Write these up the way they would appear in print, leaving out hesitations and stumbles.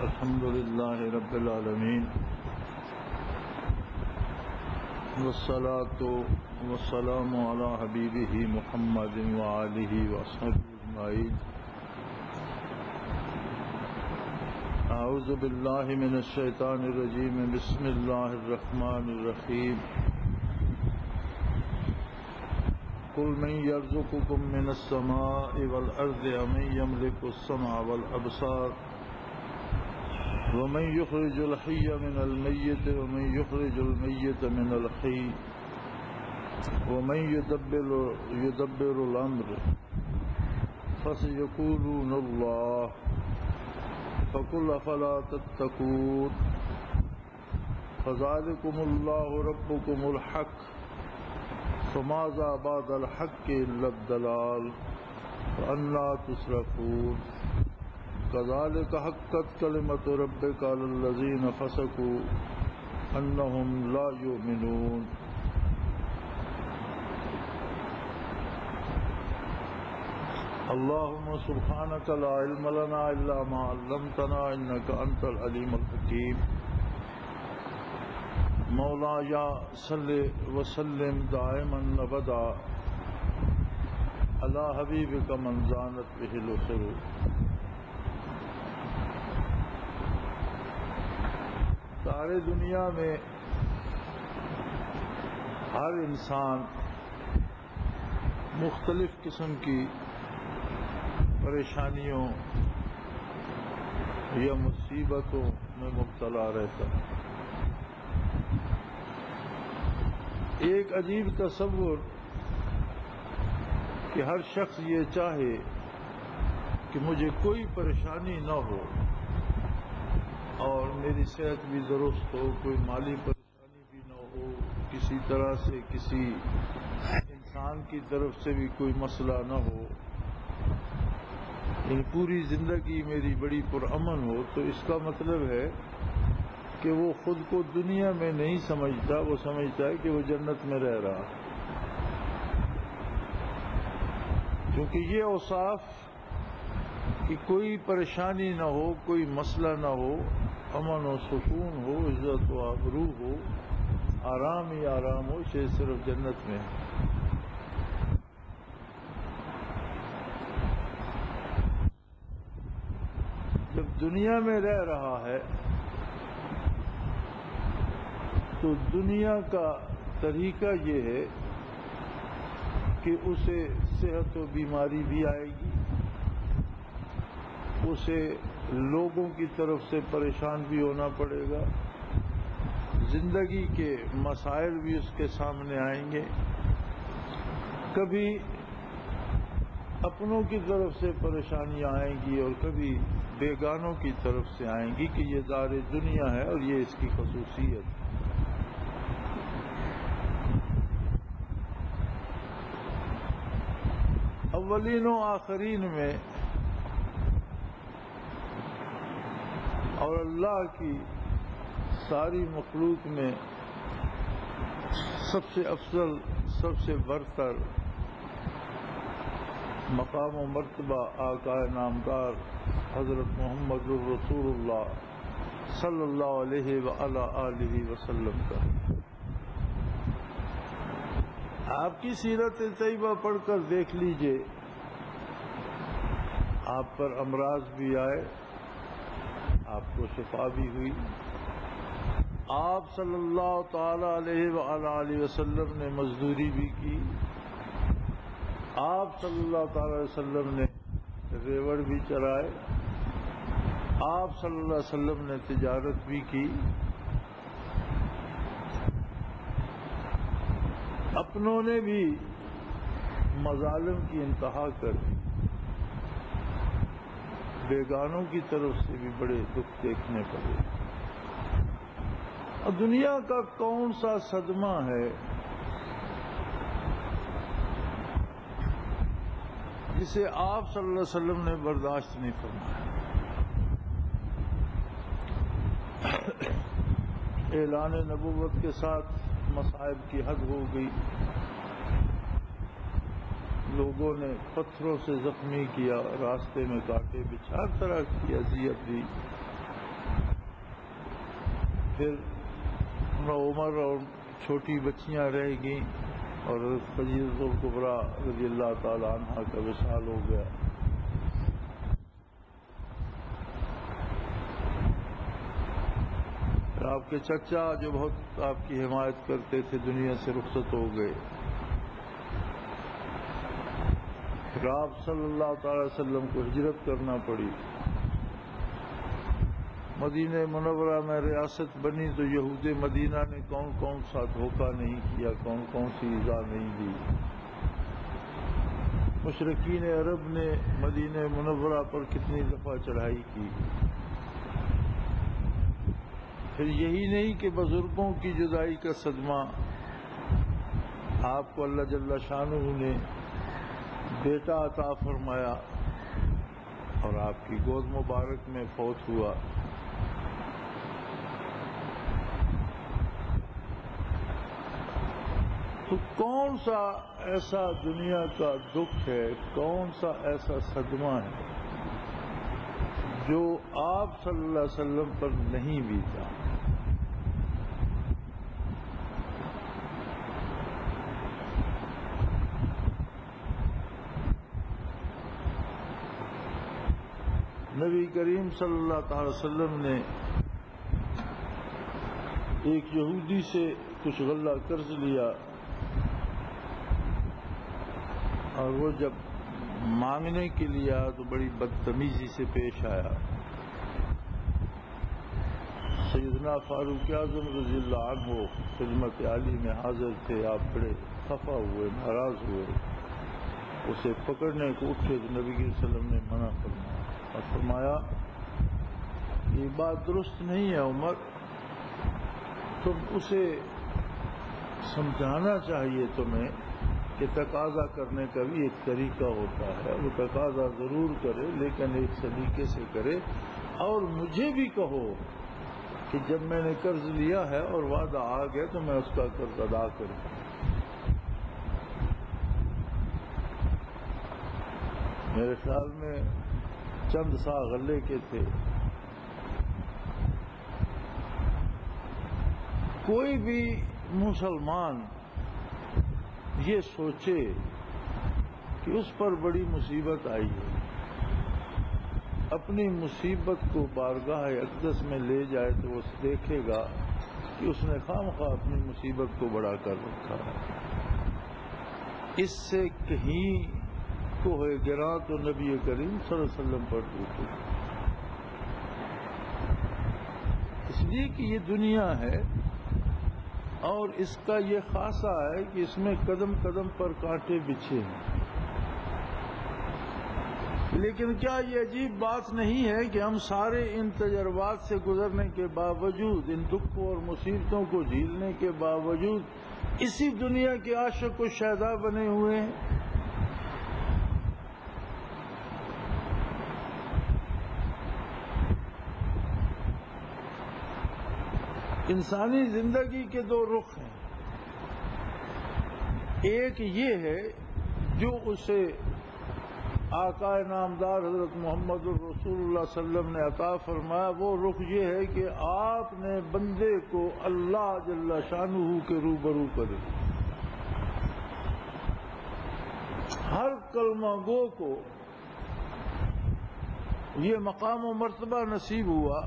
الحمدللہ رب العالمین والصلاة والسلام علی حبیبہ محمد وآلہ وصحبہ اجمعین۔ اعوذ باللہ من الشیطان الرجیم، بسم اللہ الرحمن الرحیم۔ قل من یرزقکم من السماء والارض امن یملک السمع والابصار ومن يخرج الحي من الميت ومن يخرج الميت من الحي ومن يدبر الأمر فسيقولون الله فقل أفلا تتقون فذلكم الله ربكم الحق فماذا بعد الحق إلا الضلال فأنى تصرفون كذلك حقت كلمة ربك على الذين فسقوا أنهم لا يؤمنون۔ اللهم سبحانك لا علم لنا إلا ما علمتنا إنك أنت العليم الحكيم۔ مولاي صل وسلم دائما أبدا على حبيبك من زانت به الأسر۔ سارے دنیا میں ہر انسان مختلف قسم کی پریشانیوں یا مصیبتوں میں مبتلا رہتا ہے۔ ایک عجیب تصور کہ ہر شخص یہ چاہے کہ مجھے کوئی پریشانی نہ ہو اور میری صحت بھی درست ہو، کوئی مالی پریشانی بھی نہ ہو، کسی طرح سے کسی انسان کی طرف سے بھی کوئی مسئلہ نہ ہو، پوری زندگی میری بڑی پرامن ہو، تو اس کا مطلب ہے کہ وہ خود کو دنیا میں نہیں سمجھتا، وہ سمجھتا ہے کہ وہ جنت میں رہ رہا۔ کیونکہ یہ اوصاف کہ کوئی پریشانی نہ ہو، کوئی مسئلہ نہ ہو، امن و سکون ہو، عزت و آبرو ہو، آرام ہی آرام ہو، یہ صرف جنت میں ہے۔ جب دنیا میں رہ رہا ہے تو دنیا کا طریقہ یہ ہے کہ اسے صحت و بیماری بھی آئے گی، اسے لوگوں کی طرف سے پریشان بھی ہونا پڑے گا، زندگی کے مسائل بھی اس کے سامنے آئیں گے، کبھی اپنوں کی طرف سے پریشانیاں آئیں گی اور کبھی بیگانوں کی طرف سے آئیں گی کہ یہ دار دنیا ہے اور یہ اس کی خصوصیت ہے۔ اولین و آخرین میں اور اللہ کی ساری مخلوق میں سب سے افضل، سب سے برتر مقام و مرتبہ آقا نامدار حضرت محمد الرسول اللہ صلی اللہ علیہ وآلہ وسلم کا۔ آپ کی سیرت طیبہ پڑھ کر دیکھ لیجئے، آپ پر امراض بھی آئے، آپ کو شفا بھی ہوئی، آپ صلی اللہ تعالی علیہ وآلہ وسلم نے مزدوری بھی کی، آپ صلی اللہ تعالی علیہ وسلم نے ریوڑ بھی چرائے، آپ صلی اللہ علیہ وسلم نے تجارت بھی کی، اپنوں نے بھی مظالم کی انتہا کر دی، بیگانوں کی طرف سے بھی بڑے دکھ دیکھنے پڑے۔ اور دنیا کا کون سا صدمہ ہے جسے آپ صلی اللہ علیہ وسلم نے برداشت نہیں فرمایا؟ اعلان نبوت کے ساتھ مصائب کی حد ہو گئی، لوگوں نے پتھروں سے زخمی کیا، راستے میں کانٹے بچھا، ہر طرح کی اذیت دی۔ پھر عمر اور چھوٹی بچیاں رہ گئیں اور خدیجہ الکبریٰ رضی اللہ تعالی عنہا کا وصال ہو گیا۔ آپ کے چچا جو بہت آپ کی حمایت کرتے تھے دنیا سے رخصت ہو گئے۔ پھر آپ صلی اللہ تعالی وسلم کو ہجرت کرنا پڑی۔ مدینہ منورہ میں ریاست بنی تو یہود مدینہ نے کون کون سا دھوکہ نہیں کیا، کون کون سی ایذا نہیں دی۔ مشرکین عرب نے مدینہ منورہ پر کتنی دفعہ چڑھائی کی۔ پھر یہی نہیں کہ بزرگوں کی جدائی کا صدمہ آپ کو اللہ جل شانہ نے بیٹا عطا فرمایا اور آپ کی گود مبارک میں فوت ہوا۔ تو کون سا ایسا دنیا کا دکھ ہے، کون سا ایسا صدمہ ہے جو آپ صلی اللہ علیہ وسلم پر نہیں بیتا؟ نبی کریم صلی اللہ تعالی وسلم نے ایک یہودی سے کچھ غلہ قرض لیا اور وہ جب مانگنے کے لیے آیا تو بڑی بدتمیزی سے پیش آیا۔ سیدنا فاروق اعظم رضی اللہ عنہ خدمت عالی میں حاضر تھے۔ آپ بڑے خفا ہوئے، ناراض ہوئے، اسے پکڑنے کو اٹھے تو نبی صلی اللہ علیہ وسلم نے منع فرمایا اور فرمایا یہ بات درست نہیں ہے عمر، تم اسے سمجھانا چاہیے تمہیں کہ تقاضا کرنے کا بھی ایک طریقہ ہوتا ہے، وہ تقاضا ضرور کرے لیکن ایک سلیقے سے کرے، اور مجھے بھی کہو کہ جب میں نے قرض لیا ہے اور وعدہ آ گیا تو میں اس کا قرض ادا کروں۔ میرے خیال میں چند سا غلے کے تھے۔ کوئی بھی مسلمان یہ سوچے کہ اس پر بڑی مصیبت آئی ہے، اپنی مصیبت کو بارگاہ اقدس میں لے جائے تو وہ دیکھے گا کہ اس نے خواہ اپنی مصیبت کو بڑا کر رکھا ہے۔ اس سے کہیں کوہ گراں تو نبی کریم صلی اللہ علیہ وسلم پر ٹوٹے، اس لیے کہ یہ دنیا ہے اور اس کا یہ خاصہ ہے کہ اس میں قدم قدم پر کانٹے بچھے ہیں۔ لیکن کیا یہ عجیب بات نہیں ہے کہ ہم سارے ان تجربات سے گزرنے کے باوجود، ان دکھوں اور مصیبتوں کو جھیلنے کے باوجود اسی دنیا کے عاشق و شیدا بنے ہوئے ہیں؟ انسانی زندگی کے دو رخ ہیں، ایک یہ ہے جو اسے آقا نامدار حضرت محمد الرسول اللہ صلی اللہ علیہ وسلم نے عطا فرمایا، وہ رخ یہ ہے کہ آپ نے بندے کو اللہ جل شانہ کے روبرو کرے۔ ہر کلمہ گو کو یہ مقام و مرتبہ نصیب ہوا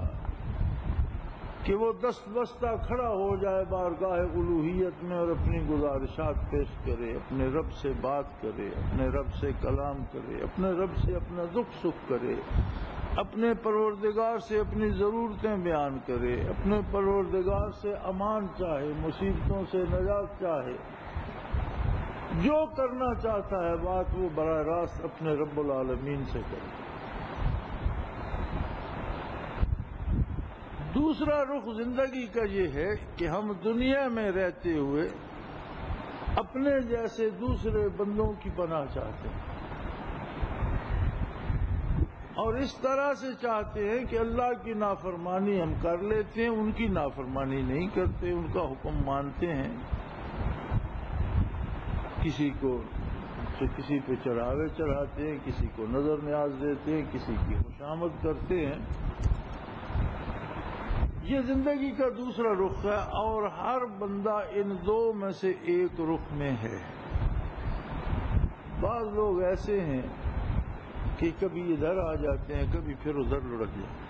کہ وہ دست بستہ کھڑا ہو جائے بارگاہ الوہیت میں اور اپنی گزارشات پیش کرے، اپنے رب سے بات کرے، اپنے رب سے کلام کرے، اپنے رب سے اپنا دکھ سکھ کرے، اپنے پروردگار سے اپنی ضرورتیں بیان کرے، اپنے پروردگار سے امان چاہے، مصیبتوں سے نجات چاہے۔ جو کرنا چاہتا ہے بات وہ براہ راست اپنے رب العالمین سے کرے۔ دوسرا رخ زندگی کا یہ ہے کہ ہم دنیا میں رہتے ہوئے اپنے جیسے دوسرے بندوں کی پناہ چاہتے ہیں، اور اس طرح سے چاہتے ہیں کہ اللہ کی نافرمانی ہم کر لیتے ہیں، ان کی نافرمانی نہیں کرتے، ان کا حکم مانتے ہیں، کسی پہ چڑھاوے چڑھاتے ہیں، کسی کو نظر نیاز دیتے ہیں، کسی کی خوشامد کرتے ہیں۔ یہ زندگی کا دوسرا رخ ہے، اور ہر بندہ ان دو میں سے ایک رخ میں ہے۔ بعض لوگ ایسے ہیں کہ کبھی ادھر آ جاتے ہیں، کبھی پھر ادھر لڑک جاتے ہیں۔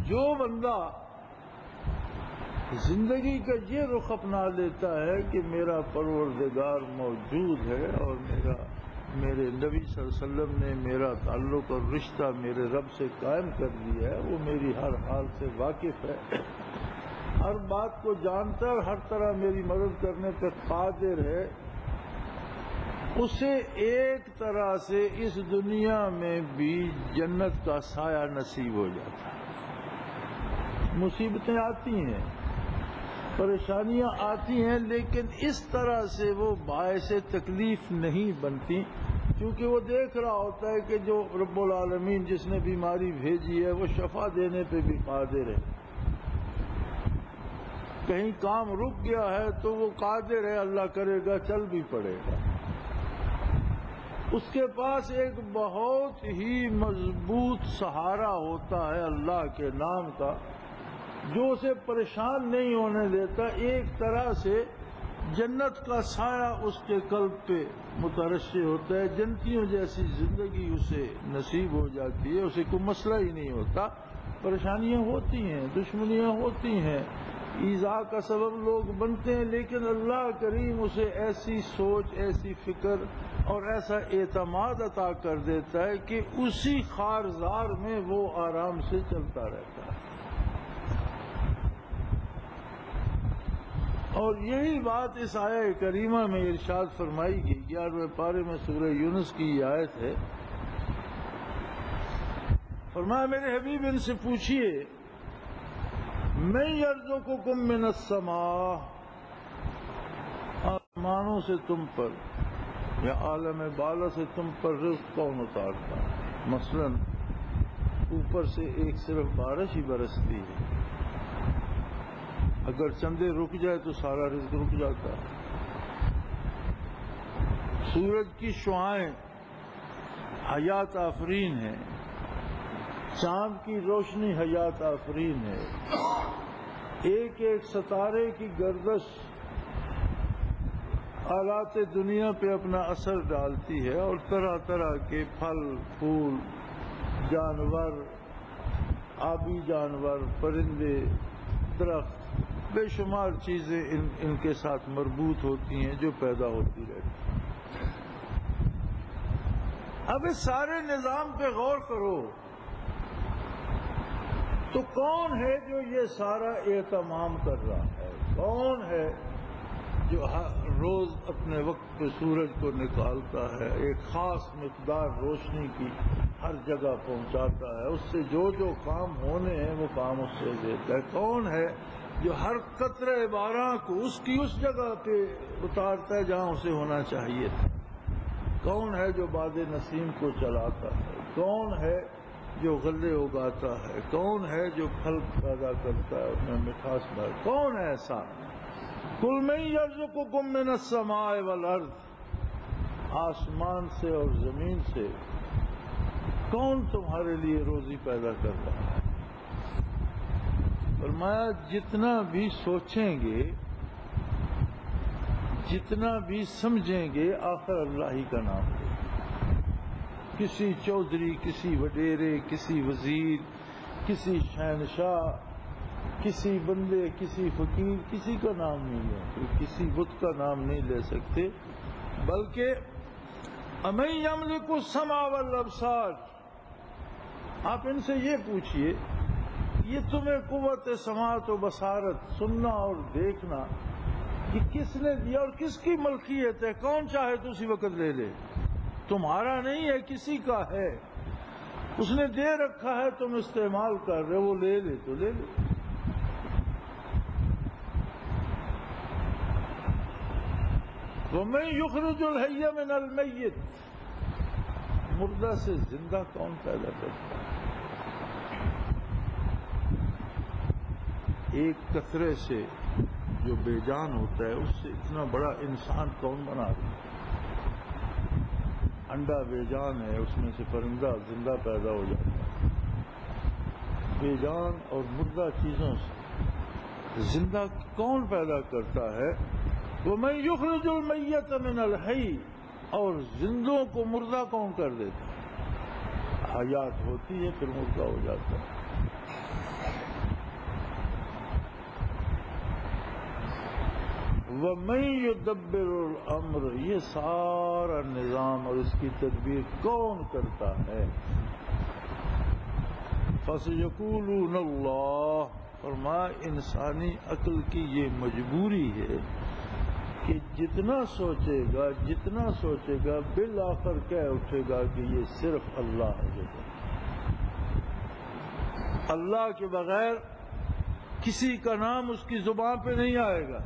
جو بندہ زندگی کا یہ رخ اپنا لیتا ہے کہ میرا پروردگار موجود ہے اور میرے نبی صلی اللہ علیہ وسلم نے میرا تعلق اور رشتہ میرے رب سے قائم کر دیا ہے، وہ میری ہر حال سے واقف ہے، ہر بات کو جانتا ہے اور ہر طرح میری مدد کرنے پہ قادر ہے، اسے ایک طرح سے اس دنیا میں بھی جنت کا سایہ نصیب ہو جاتا ہے۔ مصیبتیں آتی ہیں، پریشانیاں آتی ہیں، لیکن اس طرح سے وہ باعث تکلیف نہیں بنتی، کیونکہ وہ دیکھ رہا ہوتا ہے کہ جو رب العالمین جس نے بیماری بھیجی ہے وہ شفا دینے پہ بھی قادر ہے۔ کہیں کام رک گیا ہے تو وہ قادر ہے، اللہ کرے گا، چل بھی پڑے گا۔ اس کے پاس ایک بہت ہی مضبوط سہارا ہوتا ہے اللہ کے نام کا، جو اسے پریشان نہیں ہونے دیتا، ایک طرح سے جنت کا سایہ اس کے قلب پہ مترشح ہوتا ہے، جنتیوں جیسی زندگی اسے نصیب ہو جاتی ہے، اسے کوئی مسئلہ ہی نہیں ہوتا۔ پریشانیاں ہوتی ہیں، دشمنیاں ہوتی ہیں، ایذا کا سبب لوگ بنتے ہیں، لیکن اللہ کریم اسے ایسی سوچ، ایسی فکر اور ایسا اعتماد عطا کر دیتا ہے کہ اسی خارزار میں وہ آرام سے چلتا رہتا ہے۔ اور یہی بات اس آیہ کریمہ میں ارشاد فرمائی گئی، 11ویں پارے میں سورہ یونس کی یہ آیت ہے۔ فرمایا میرے حبیب ان سے پوچھئے، من یرزقکم من السماء، آسمانوں سے تم پر یا عالم بالا سے تم پر رزق کون اتارتا ہے؟ مثلا اوپر سے ایک صرف بارش ہی برستی ہے، اگر چندے رک جائے تو سارا رزق رک جاتا ہے۔ سورج کی شعاعیں حیات آفرین ہے، چاند کی روشنی حیات آفرین ہے، ایک ایک ستارے کی گردش حالات دنیا پہ اپنا اثر ڈالتی ہے، اور طرح طرح کے پھل پھول، جانور، آبی جانور، پرندے، درخت، بے شمار چیزیں ان کے ساتھ مربوط ہوتی ہیں جو پیدا ہوتی رہتی ہیں۔ اب اس سارے نظام پہ غور کرو تو کون ہے جو یہ سارا اہتمام کر رہا ہے؟ کون ہے جو ہر روز اپنے وقت پہ سورج کو نکالتا ہے، ایک خاص مقدار روشنی کی ہر جگہ پہنچاتا ہے، اس سے جو جو کام ہونے ہیں وہ کام اس سے دیتا ہے؟ کون ہے جو ہر قطرہ باران کو اس کی اس جگہ پہ اتارتا ہے جہاں اسے ہونا چاہیے تھا؟ کون ہے جو باد نسیم کو چلاتا ہے؟ کون ہے جو غلے اگاتا ہے؟ کون ہے جو پھل پیدا کرتا ہے، اس میں مٹھاس بھر؟ کون ہے ایسا؟ قل من یرزقکم من السماء والارض، آسمان سے اور زمین سے کون تمہارے لیے روزی پیدا کر رہا ہے؟ فرمایا جتنا بھی سوچیں گے، جتنا بھی سمجھیں گے، آخر اللہ ہی کا نام ہے۔ کسی چودھری، کسی وڈیرے، کسی وزیر، کسی شہنشاہ، کسی بندے، کسی فقیر، کسی کا نام نہیں ہے، کسی بت کا نام نہیں لے سکتے، بلکہ امن یملک السماء والابصار، آپ ان سے یہ پوچھئے یہ تمہیں قوت سماعت و بصارت، سننا اور دیکھنا، یہ کس نے دیا اور کس کی ملکیت ہے؟ کون چاہے تو اسی وقت لے لے، تمہارا نہیں ہے، کسی کا ہے، اس نے دے رکھا ہے، تم استعمال کر رہے، وہ لے لے تو لے لے۔ وَمَن يُخْرِجُ الْحَيَّ مِنَ الْمَيِّتِ، مردہ سے زندہ کون پیدا کرتا ہے؟ ایک قطرے سے جو بے جان ہوتا ہے اس سے اتنا بڑا انسان کون بنا رہا ہے؟ انڈا بے جان ہے، اس میں سے پرندہ زندہ پیدا ہو جاتا ہے۔ بے جان اور مردہ چیزوں سے زندہ کون پیدا کرتا ہے؟ وَمَن يُخْرِجُ الْمَيِّتَ مِنَ الْحَيِّ، اور زندوں کو مردہ کون کر دیتا ہے؟ حیات ہوتی ہے پھر مردہ ہو جاتا ہے۔ وَمَن يُدَبِّرُ الْأَمْرَ، یہ سارا نظام اور اس کی تدبیر کون کرتا ہے؟ فَسَيَقُولُونَ اللَّهُ، فرمایا انسانی عقل کی یہ مجبوری ہے کہ جتنا سوچے گا بالآخر کہہ اٹھے گا کہ یہ صرف اللہ ہے۔ اللہ کے بغیر کسی کا نام اس کی زبان پہ نہیں آئے گا۔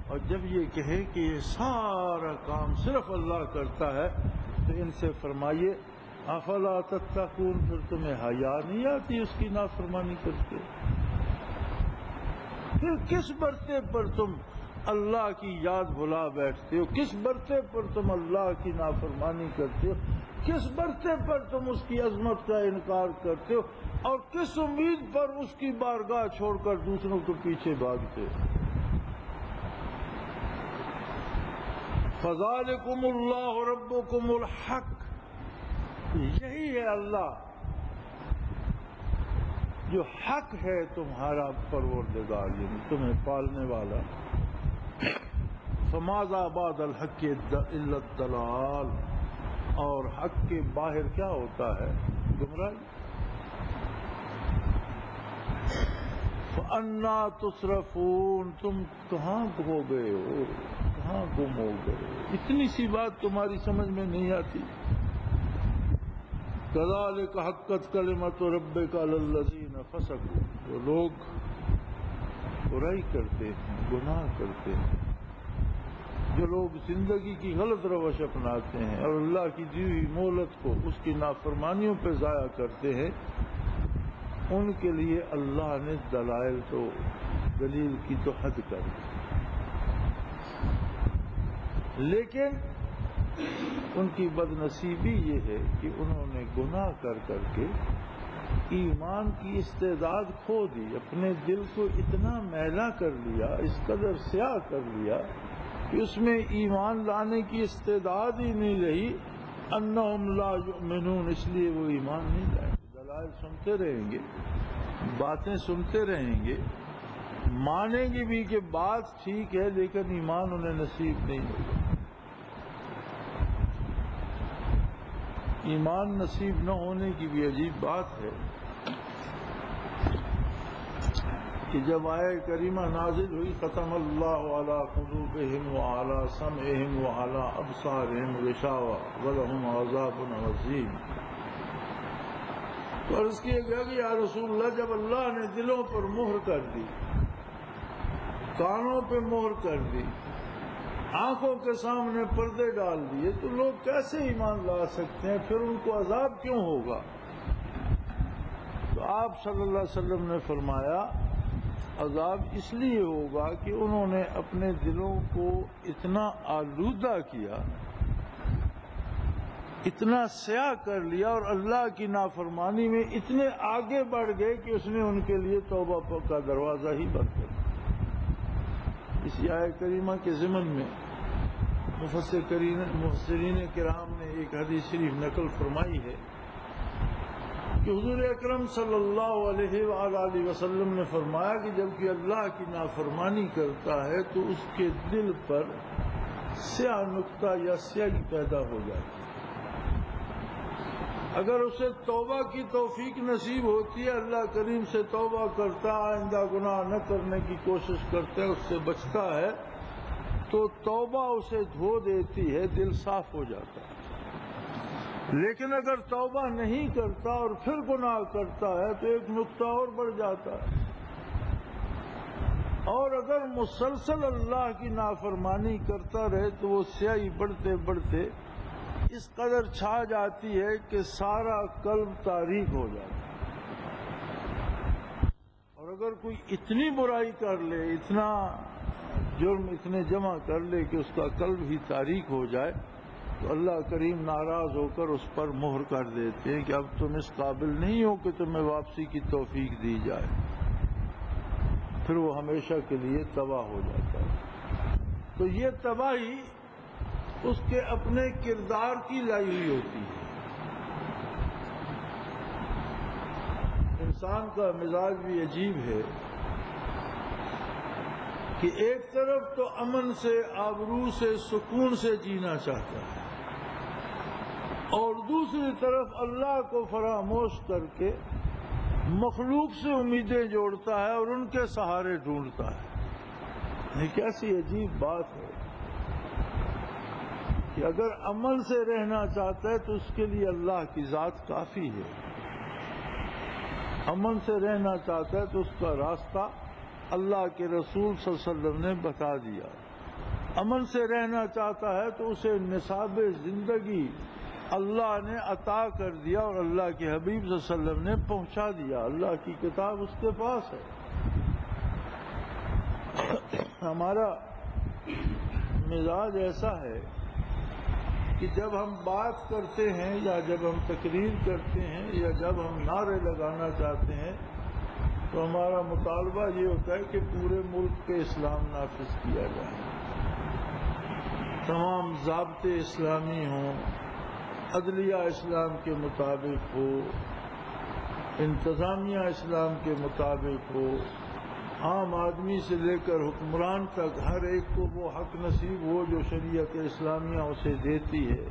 اور جب یہ کہے کہ یہ سارا کام صرف اللہ کرتا ہے تو ان سے فرمائیے افلا تتقون، پھر تمہیں حیا نہیں آتی اس کی نافرمانی کرتے؟ پھر کس برتے پر تم اللہ کی یاد بھلا بیٹھتے ہو؟ کس برتے پر تم اللہ کی نافرمانی کرتے ہو؟ کس برتے پر تم اس کی عظمت کا انکار کرتے ہو؟ اور کس امید پر اس کی بارگاہ چھوڑ کر دوسروں کے پیچھے بھاگتے ہو؟ فَذَلِكُمُ اللَّهُ رَبُّكُمُ الْحَقُّ، یہی ہے اللہ جو حق ہے تمہارا پروردگار، یعنی تمہیں پالنے والا۔ فَمَاذَا بَعْدَ الْحَقِّ إِلَّا الضَّلَالُ، اور حق کے باہر کیا ہوتا ہے؟ گمراہی۔ فَأَنَّا تُصْرَفُونَ، تم کہاں کھو گئے ہو، کہاں گم ہو گئے؟ اتنی سی بات تمہاری سمجھ میں نہیں آتی؟ كَذَلِكَ حَقَّتْ كَلِمَةُ رَبِّكَ عَلَى الَّذِينَ فَسَقُوا، وہ لوگ برائی کرتے ہیں، گناہ کرتے ہیں، جو لوگ زندگی کی غلط روش اپناتے ہیں اور اللہ کی دی ہوئی مہلت کو اس کی نافرمانیوں پہ ضائع کرتے ہیں، ان کے لیے اللہ نے دلیل کی تو حد کر دی، لیکن ان کی بد نصیبی یہ ہے کہ انہوں نے گناہ کر کر کے ایمان کی استعداد کھو دی، اپنے دل کو اتنا میلا کر لیا، اس قدر سیاہ کر لیا کہ اس میں ایمان لانے کی استعداد ہی نہیں رہی۔ انہم لا یؤمنون، اس لیے وہ ایمان نہیں لائیں گے۔ دلائل سنتے رہیں گے، باتیں سنتے رہیں گے، مانیں گے بھی کہ بات ٹھیک ہے، لیکن ایمان انہیں نصیب نہیں ہوگا۔ ایمان نصیب نہ ہونے کی بھی عجیب بات ہے کہ جب آیہ کریمہ نازل ہوئی ختم اللہ علی قلوبہم وعلی سمعہم وعلی ابصارہم غشاوہ ولہم عذاب عظیم، تو عرض کیا گیا کہ یا رسول اللہ، جب اللہ نے دلوں پر مہر کر دی، کانوں پہ مہر کر دی، آنکھوں کے سامنے پردے ڈال دیے، تو لوگ کیسے ایمان لا سکتے ہیں؟ پھر ان کو عذاب کیوں ہوگا؟ تو آپ صلی اللہ علیہ وسلم نے فرمایا عذاب اس لیے ہوگا کہ انہوں نے اپنے دلوں کو اتنا آلودہ کیا، اتنا سیاہ کر لیا، اور اللہ کی نافرمانی میں اتنے آگے بڑھ گئے کہ اس نے ان کے لیے توبہ کا دروازہ ہی بند کر دیا۔ اس آیہ کریمہ کے ضمن میں مفسرین کرام نے ایک حدیث شریف نقل فرمائی ہے کہ حضور اکرم صلی اللہ علیہ وآلہ وسلم نے فرمایا کہ جب کہ اللہ کی نافرمانی کرتا ہے تو اس کے دل پر سیاہ نقطہ یا سیاہی پیدا ہو جاتی ہے، اگر اسے توبہ کی توفیق نصیب ہوتی ہے، اللہ کریم سے توبہ کرتا، آئندہ گناہ نہ کرنے کی کوشش کرتا ہے، اس سے بچتا ہے، تو توبہ اسے دھو دیتی ہے، دل صاف ہو جاتا ہے۔ لیکن اگر توبہ نہیں کرتا اور پھر گناہ کرتا ہے تو ایک نقطہ اور بڑھ جاتا ہے، اور اگر مسلسل اللہ کی نافرمانی کرتا رہے تو وہ سیاہی بڑھتے بڑھتے اس قدر چھا جاتی ہے کہ سارا قلب تاریک ہو جاتا ہے۔ اور اگر کوئی اتنی برائی کر لے، اتنا جرم اتنے جمع کر لے کہ اس کا قلب ہی تاریک ہو جائے، تو اللہ کریم ناراض ہو کر اس پر مہر کر دیتے ہیں کہ اب تم اس قابل نہیں ہو کہ تمہیں واپسی کی توفیق دی جائے، پھر وہ ہمیشہ کے لیے تباہ ہو جاتا ہے۔ تو یہ تباہی اس کے اپنے کردار کی لائی ہوئی ہوتی ہے۔ انسان کا مزاج بھی عجیب ہے کہ ایک طرف تو امن سے، آبرو سے، سکون سے جینا چاہتا ہے، اور دوسری طرف اللہ کو فراموش کر کے مخلوق سے امیدیں جوڑتا ہے اور ان کے سہارے ڈھونڈتا ہے۔ یہ کیسی عجیب بات ہے کہ اگر امن سے رہنا چاہتا ہے تو اس کے لیے اللہ کی ذات کافی ہے، امن سے رہنا چاہتا ہے تو اس کا راستہ اللہ کے رسول صلی اللہ علیہ وسلم نے بتا دیا، امن سے رہنا چاہتا ہے تو اسے نصاب زندگی اللہ نے عطا کر دیا اور اللہ کے حبیب صلی اللہ علیہ وسلم نے پہنچا دیا، اللہ کی کتاب اس کے پاس ہے۔ ہمارا مزاج ایسا ہے کہ جب ہم بات کرتے ہیں یا جب ہم تقریر کرتے ہیں یا جب ہم نعرے لگانا چاہتے ہیں تو ہمارا مطالبہ یہ ہوتا ہے کہ پورے ملک پہ اسلام نافذ کیا جائے، تمام ضابطے اسلامی ہوں، عدلیہ اسلام کے مطابق ہو، انتظامیہ اسلام کے مطابق ہو، عام آدمی سے لے کر حکمران تک ہر ایک کو وہ حق نصیب ہو جو شریعت اسلامیہ اسے دیتی ہے،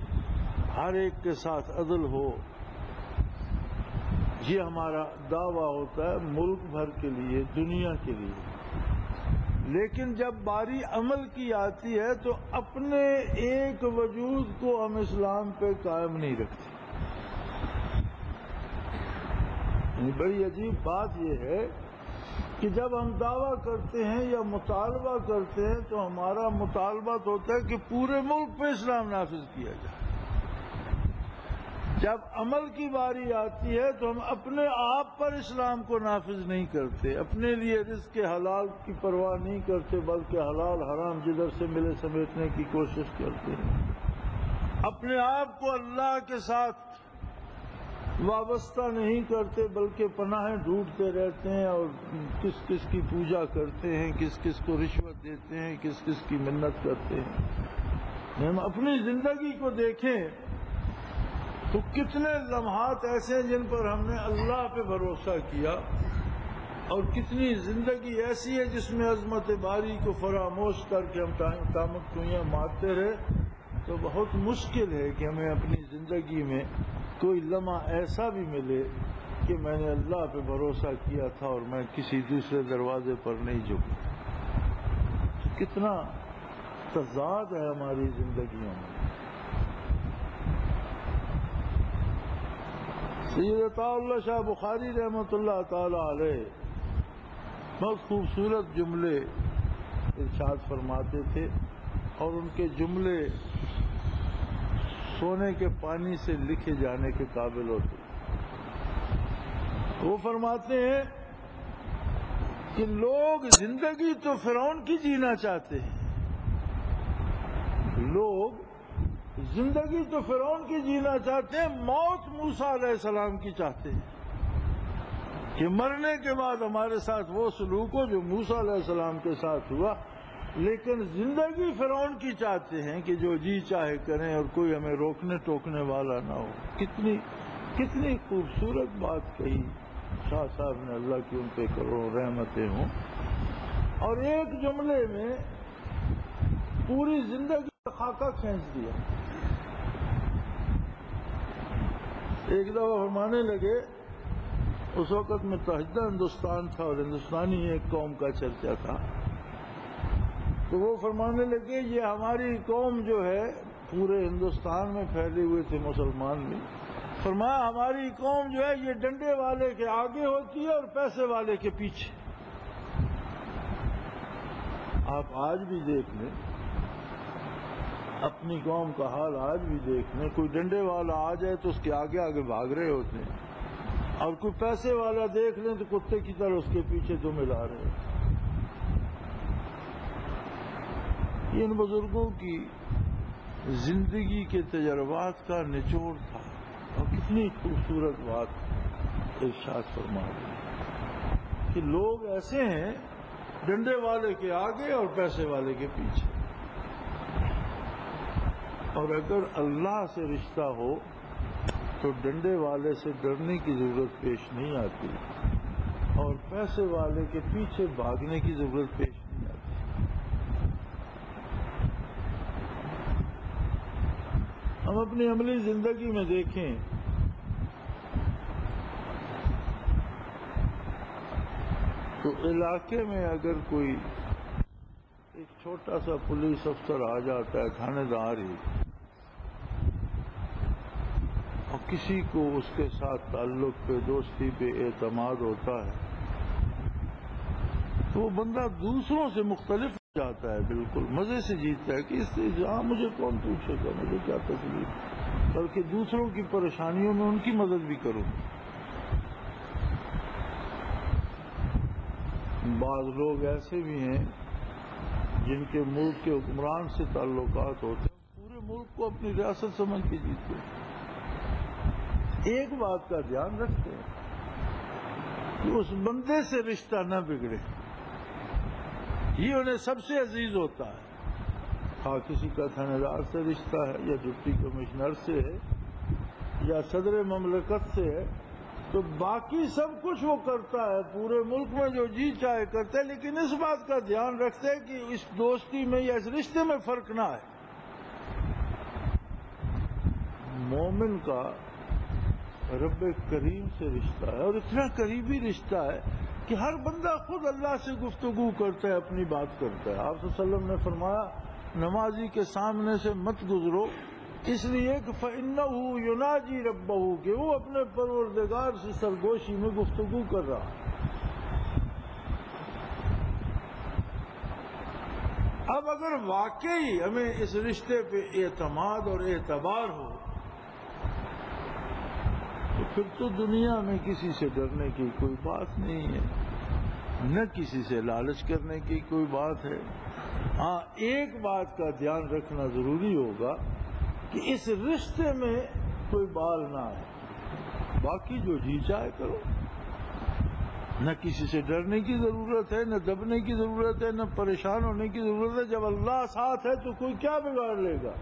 ہر ایک کے ساتھ عدل ہو۔ یہ ہمارا دعویٰ ہوتا ہے ملک بھر کے لیے، دنیا کے لیے۔ لیکن جب باری عمل کی آتی ہے تو اپنے ایک وجود کو ہم اسلام پہ قائم نہیں رکھتے۔ بڑی عجیب بات یہ ہے کہ جب ہم دعویٰ کرتے ہیں یا مطالبہ کرتے ہیں تو ہمارا مطالبہ تو ہوتا ہے کہ پورے ملک پہ اسلام نافذ کیا جائے، جب عمل کی باری آتی ہے تو ہم اپنے آپ پر اسلام کو نافذ نہیں کرتے، اپنے لیے رزق حلال کی پرواہ نہیں کرتے، بلکہ حلال حرام جدھر سے ملے سمیٹنے کی کوشش کرتے ہیں، اپنے آپ کو اللہ کے ساتھ وابستہ نہیں کرتے بلکہ پناہیں ڈھونڈتے رہتے ہیں اور کس کس کی پوجا کرتے ہیں، کس کس کو رشوت دیتے ہیں، کس کس کی منت کرتے ہیں۔ ہم اپنی زندگی کو دیکھیں تو کتنے لمحات ایسے ہیں جن پر ہم نے اللہ پہ بھروسہ کیا، اور کتنی زندگی ایسی ہے جس میں عظمت باری کو فراموش کر کے ہم قامت کوئیاں مارتے رہے۔ تو بہت مشکل ہے کہ ہمیں اپنی زندگی میں کوئی لمحہ ایسا بھی ملے کہ میں نے اللہ پہ بھروسہ کیا تھا اور میں کسی دوسرے دروازے پر نہیں جھکا۔ کتنا تضاد ہے ہماری زندگیوں میں۔ سید عطا اللہ شاہ بخاری رحمۃ اللہ تعالی علیہ بہت خوبصورت جملے ارشاد فرماتے تھے، اور ان کے جملے سونے کے پانی سے لکھے جانے کے قابل ہوتے۔ وہ فرماتے ہیں کہ لوگ زندگی تو فرعون کی جینا چاہتے ہیں، لوگ زندگی تو فرعون کی جینا چاہتے ہیں، موت موسیٰ علیہ السلام کی چاہتے ہیں کہ مرنے کے بعد ہمارے ساتھ وہ سلوک ہو جو موسیٰ علیہ السلام کے ساتھ ہوا، لیکن زندگی فرعون کی چاہتے ہیں کہ جو جی چاہے کریں اور کوئی ہمیں روکنے ٹوکنے والا نہ ہو۔ کتنی خوبصورت بات کہی شاہ صاحب نے، اللہ کی ان پہ کروڑوں رحمتیں ہوں، اور ایک جملے میں پوری زندگی کا خاکہ کھینچ دیا۔ ایک دفعہ فرمانے لگے، اس وقت متحدہ ہندوستان تھا اور ہندوستانی ایک قوم کا چرچا تھا، تو وہ فرمانے لگے یہ ہماری قوم جو ہے، پورے ہندوستان میں پھیلے ہوئے تھے مسلمان بھی، فرمایا ہماری قوم جو ہے یہ ڈنڈے والے کے آگے ہوتی ہے اور پیسے والے کے پیچھے۔ آپ آج بھی دیکھ لیں، اپنی قوم کا حال آج بھی دیکھ لیں، کوئی ڈنڈے والا آ جائے تو اس کے آگے آگے بھاگ رہے ہوتے ہیں، اور کوئی پیسے والا دیکھ لیں تو کتے کی طرح اس کے پیچھے تو ملا رہے ہیں۔ ان بزرگوں کی زندگی کے تجربات کا نچوڑ تھا، اور کتنی خوبصورت بات ارشاد فرما رہے کہ لوگ ایسے ہیں ڈنڈے والے کے آگے اور پیسے والے کے پیچھے، اور اگر اللہ سے رشتہ ہو تو ڈنڈے والے سے ڈرنے کی ضرورت پیش نہیں آتی، اور پیسے والے کے پیچھے بھاگنے کی ضرورت پیش نہیں آتی۔ ہم اپنی عملی زندگی میں دیکھیں تو علاقے میں اگر کوئی ایک چھوٹا سا پولیس افسر آ جاتا ہے، تھانے دار ہی، اور کسی کو اس کے ساتھ تعلق پہ، دوستی پہ اعتماد ہوتا ہے، تو وہ بندہ دوسروں سے مختلف ہو جاتا ہے، بالکل مزے سے جیتا ہے کہ اس سے جہاں مجھے کون پوچھے گا، مجھے کیا تکلیف، بلکہ دوسروں کی پریشانیوں میں ان کی مدد بھی کروں۔ بعض لوگ ایسے بھی ہیں جن کے ملک کے حکمران سے تعلقات ہوتے ہیں، پورے ملک کو اپنی ریاست سمجھ کے جیتے ہیں، ایک بات کا دھیان رکھتے ہیں کہ اس بندے سے رشتہ نہ بگڑے، یہ انہیں سب سے عزیز ہوتا ہے، ہاں کسی کا تھانے دار سے رشتہ ہے، یا ڈپٹی کمشنر سے ہے، یا صدر مملکت سے ہے، تو باقی سب کچھ وہ کرتا ہے، پورے ملک میں جو جی چاہے کرتا ہے، لیکن اس بات کا دھیان رکھتے ہیں کہ اس دوستی میں یا اس رشتے میں فرق نہ ہے۔ مومن کا رب کریم سے رشتہ ہے، اور اتنا قریبی رشتہ ہے کہ ہر بندہ خود اللہ سے گفتگو کرتا ہے، اپنی بات کرتا ہے۔ آپ صلی اللہ علیہ وسلم نے فرمایا نمازی کے سامنے سے مت گزرو، اس لیے کہ فَإِنَّهُ يُنَاجِي رَبَّهُ، کہ وہ اپنے پروردگار سے سرگوشی میں گفتگو کر رہا۔ اب اگر واقعی ہمیں اس رشتے پہ اعتماد اور اعتبار ہو تو پھر تو دنیا میں کسی سے ڈرنے کی کوئی بات نہیں ہے، نہ کسی سے لالچ کرنے کی کوئی بات ہے۔ ہاں ایک بات کا دھیان رکھنا ضروری ہوگا کہ اس رشتے میں کوئی بال نہ آئے، باقی جو جی چاہے کرو، نہ کسی سے ڈرنے کی ضرورت ہے، نہ دبنے کی ضرورت ہے، نہ پریشان ہونے کی ضرورت ہے۔ جب اللہ ساتھ ہے تو کوئی کیا بگاڑ لے گا؟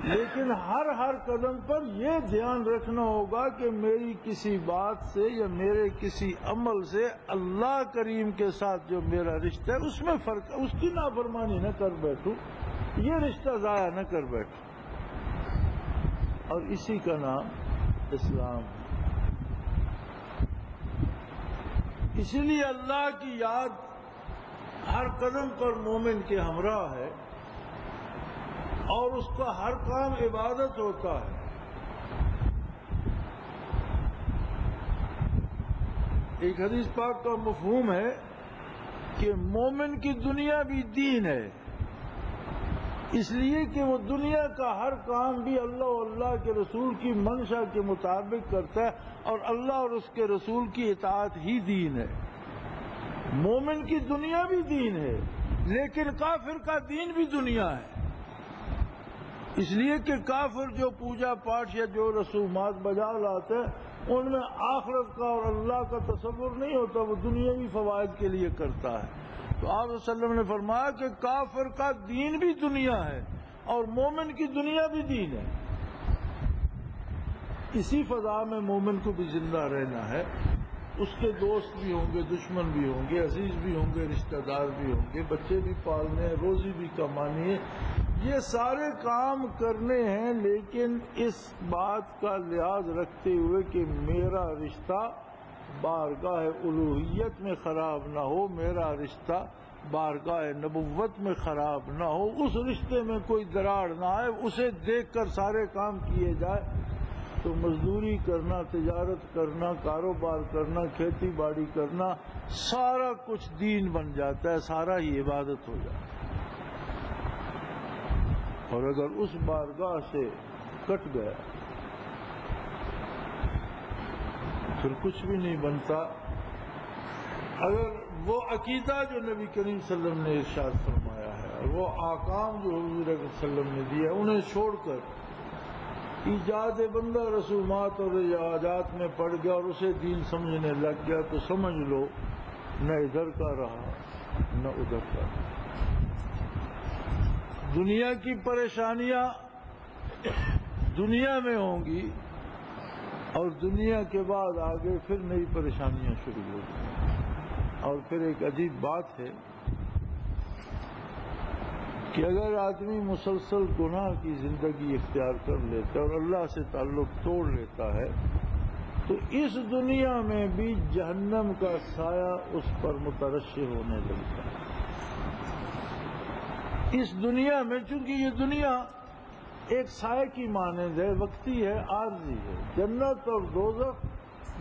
لیکن ہر قدم پر یہ دھیان رکھنا ہوگا کہ میری کسی بات سے یا میرے کسی عمل سے اللہ کریم کے ساتھ جو میرا رشتہ ہے اس میں فرق، اس کی نافرمانی نہ کر بیٹھوں، یہ رشتہ ضائع نہ کر بیٹھوں، اور اسی کا نام اسلام ہے۔ اسی لیے اللہ کی یاد ہر قدم پر مومن کے ہمراہ ہے، اور اس کا ہر کام عبادت ہوتا ہے۔ ایک حدیث پاک کا مفہوم ہے کہ مومن کی دنیا بھی دین ہے، اس لیے کہ وہ دنیا کا ہر کام بھی اللہ اور اللہ کے رسول کی منشا کے مطابق کرتا ہے، اور اللہ اور اس کے رسول کی اطاعت ہی دین ہے۔ مومن کی دنیا بھی دین ہے، لیکن کافر کا دین بھی دنیا ہے، اس لیے کہ کافر جو پوجا پاٹ یا جو رسومات بجا لاتے ہیں ان میں آخرت کا اور اللہ کا تصور نہیں ہوتا، وہ دنیاوی فوائد کے لیے کرتا ہے۔ تو آپ صلی اللہ علیہ وسلم نے فرمایا کہ کافر کا دین بھی دنیا ہے اور مومن کی دنیا بھی دین ہے۔ اسی فضا میں مومن کو بھی زندہ رہنا ہے، اس کے دوست بھی ہوں گے، دشمن بھی ہوں گے، عزیز بھی ہوں گے، رشتہ دار بھی ہوں گے، بچے بھی پالنے ہیں، روزی بھی کمانی ہے، یہ سارے کام کرنے ہیں، لیکن اس بات کا لحاظ رکھتے ہوئے کہ میرا رشتہ بارگاہ الوہیت میں خراب نہ ہو، میرا رشتہ بارگاہ نبوت میں خراب نہ ہو، اس رشتے میں کوئی دراڑ نہ آئے، اسے دیکھ کر سارے کام کیے جائے تو مزدوری کرنا، تجارت کرنا، کاروبار کرنا، کھیتی باڑی کرنا، سارا کچھ دین بن جاتا ہے، سارا ہی عبادت ہو جاتا ہے۔ اور اگر اس بارگاہ سے کٹ گیا پھر کچھ بھی نہیں بنتا۔ اگر وہ عقیدہ جو نبی کریم صلی اللہ علیہ وسلم نے ارشاد فرمایا ہے اور وہ احکام جو حضور صلی اللہ علیہ وسلم نے دیا انہیں چھوڑ کر ایجاد بندہ رسومات اور رواجات میں پڑ گیا اور اسے دین سمجھنے لگ گیا تو سمجھ لو نہ ادھر کا رہا نہ ادھر کا رہا۔ دنیا کی پریشانیاں دنیا میں ہوں گی اور دنیا کے بعد آگے پھر نئی پریشانیاں شروع ہو گئی۔ اور پھر ایک عجیب بات ہے کہ اگر آدمی مسلسل گناہ کی زندگی اختیار کر لیتا ہے اور اللہ سے تعلق توڑ لیتا ہے تو اس دنیا میں بھی جہنم کا سایہ اس پر مترشح ہونے لگتا ہے۔ اس دنیا میں چونکہ یہ دنیا ایک سائے کی مانند ہے، وقتی ہے، عارضی ہے۔ جنت اور دوزخ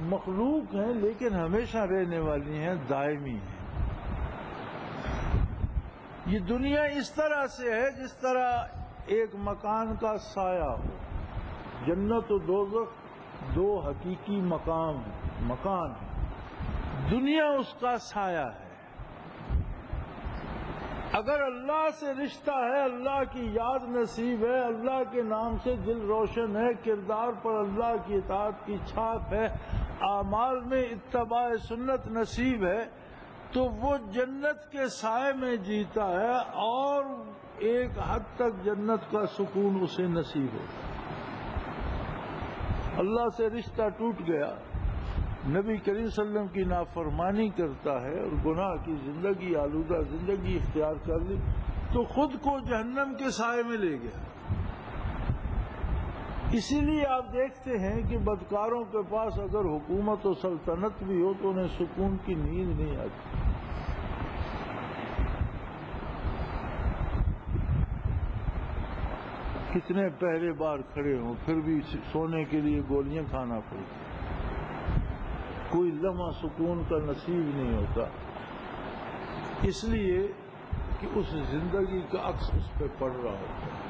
مخلوق ہیں لیکن ہمیشہ رہنے والی ہیں، دائمی ہیں۔ یہ دنیا اس طرح سے ہے جس طرح ایک مکان کا سایہ ہو۔ جنت و دوزخ دو حقیقی مکان ہیں، دنیا اس کا سایہ ہے۔ اگر اللہ سے رشتہ ہے، اللہ کی یاد نصیب ہے، اللہ کے نام سے دل روشن ہے، کردار پر اللہ کی اطاعت کی چھاپ ہے، اعمال میں اتباع سنت نصیب ہے، تو وہ جنت کے سائے میں جیتا ہے اور ایک حد تک جنت کا سکون اسے نصیب ہے۔ اللہ سے رشتہ ٹوٹ گیا، نبی کریم صلی اللہ علیہ وسلم کی نافرمانی کرتا ہے اور گناہ کی زندگی، آلودہ زندگی اختیار کر لی تو خود کو جہنم کے سائے میں لے گیا۔ اسی لیے آپ دیکھتے ہیں کہ بدکاروں کے پاس اگر حکومت و سلطنت بھی ہو تو انہیں سکون کی نیند نہیں آتی۔ کتنے پہرے بار کھڑے ہوں پھر بھی سونے کے لیے گولیاں کھانا پڑتی، کوئی لمحہ سکون کا نصیب نہیں ہوتا، اس لیے کہ اس زندگی کا عکس اس پہ پڑ رہا ہوتا ہے۔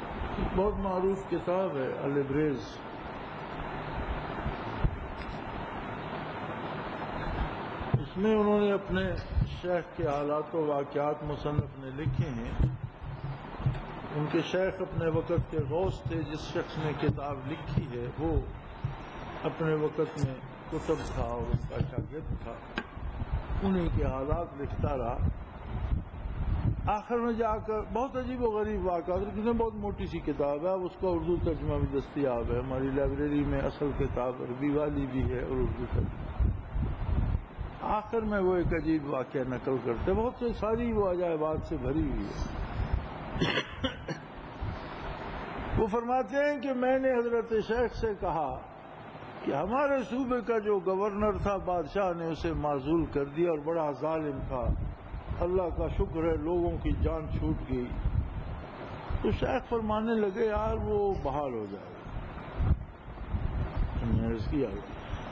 بہت معروف کتاب ہے البریز، اس میں انہوں نے اپنے شیخ کے حالات و واقعات مصنف نے لکھے ہیں۔ ان کے شیخ اپنے وقت کے غوث تھے، جس شخص نے کتاب لکھی ہے وہ اپنے وقت میں کتب تھا اور ان کا شاگرد تھا، انہیں کے حالات لکھتا رہا۔ آخر میں جا کر بہت عجیب و غریب واقعات، لیکن بہت موٹی سی کتاب ہے، اس کا اردو ترجمہ بھی دستیاب ہے ہماری لائبریری میں، اصل کتاب عربی والی بھی ہے اور اردو ترجمہ۔ آخر میں وہ ایک عجیب واقعہ نقل کرتے، بہت سے ساری وہ عجائبات سے بھری ہوئی ہے۔ وہ فرماتے ہیں کہ میں نے حضرت شیخ سے کہا کہ ہمارے صوبے کا جو گورنر تھا بادشاہ نے اسے معزول کر دیا اور بڑا ظالم تھا، اللہ کا شکر ہے لوگوں کی جان چھوٹ گئی۔ تو شیخ فرمانے لگے یار وہ بحال ہو جائے گا۔ میں نے عرض کیا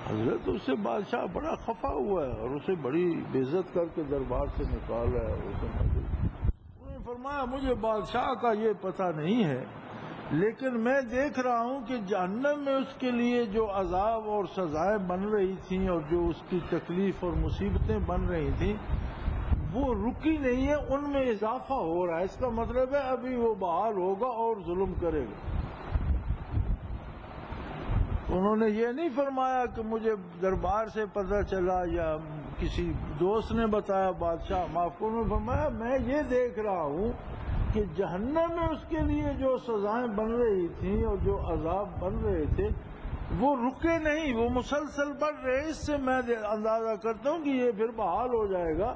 حضرت اس سے بادشاہ بڑا خفا ہوا ہے اور اسے بڑی بے عزت کر کے دربار سے نکالا ہے۔ انہوں نے فرمایا مجھے بادشاہ کا یہ پتہ نہیں ہے، لیکن میں دیکھ رہا ہوں کہ جہنم میں اس کے لیے جو عذاب اور سزائیں بن رہی تھیں اور جو اس کی تکلیف اور مصیبتیں بن رہی تھیں وہ رکی نہیں ہے، ان میں اضافہ ہو رہا ہے۔ اس کا مطلب ہے ابھی وہ بحال ہوگا اور ظلم کرے گا۔ انہوں نے یہ نہیں فرمایا کہ مجھے دربار سے پتہ چلا یا کسی دوست نے بتایا بادشاہ معاف کو، انہوں نے فرمایا میں یہ دیکھ رہا ہوں کہ جہنم میں اس کے لیے جو سزائیں بن رہی تھیں اور جو عذاب بن رہے تھے وہ رکے نہیں، وہ مسلسل بڑھ رہے۔ اس سے میں اندازہ کرتا ہوں کہ یہ پھر بحال ہو جائے گا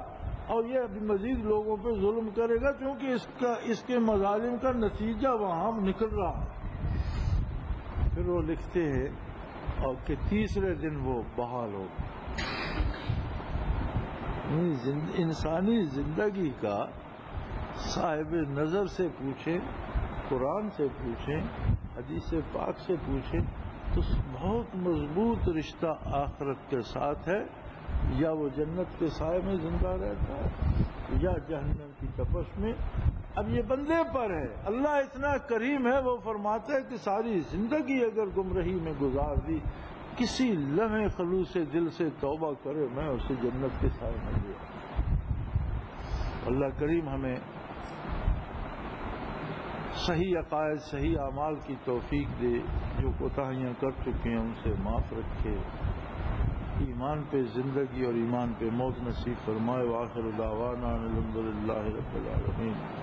اور یہ ابھی مزید لوگوں پہ ظلم کرے گا، کیونکہ اس کے مظالم کا نتیجہ وہاں نکل رہا ہے۔ پھر وہ لکھتے ہیں اور کہ تیسرے دن وہ بحال ہو۔ انسانی زندگی کا صاحب نظر سے پوچھیں، قرآن سے پوچھیں، حدیث پاک سے پوچھیں تو بہت مضبوط رشتہ آخرت کے ساتھ ہے۔ یا وہ جنت کے سائے میں زندہ رہتا ہے یا جہنم کی تپش میں۔ اب یہ بندے پر ہے، اللہ اتنا کریم ہے، وہ فرماتا ہے کہ ساری زندگی اگر گمراہی میں گزار دی، کسی لمحے خلوص دل سے توبہ کرے، میں اسے جنت کے سائے میں لے۔ اللہ کریم ہمیں صحیح عقائد، صحیح اعمال کی توفیق دے، جو کوتاہیاں کر چکے ہیں ان سے معاف رکھے، ایمان پہ زندگی اور ایمان پہ موت نصیب فرمائے۔ وآخر دعوانا الحمدللہ رب العالمین۔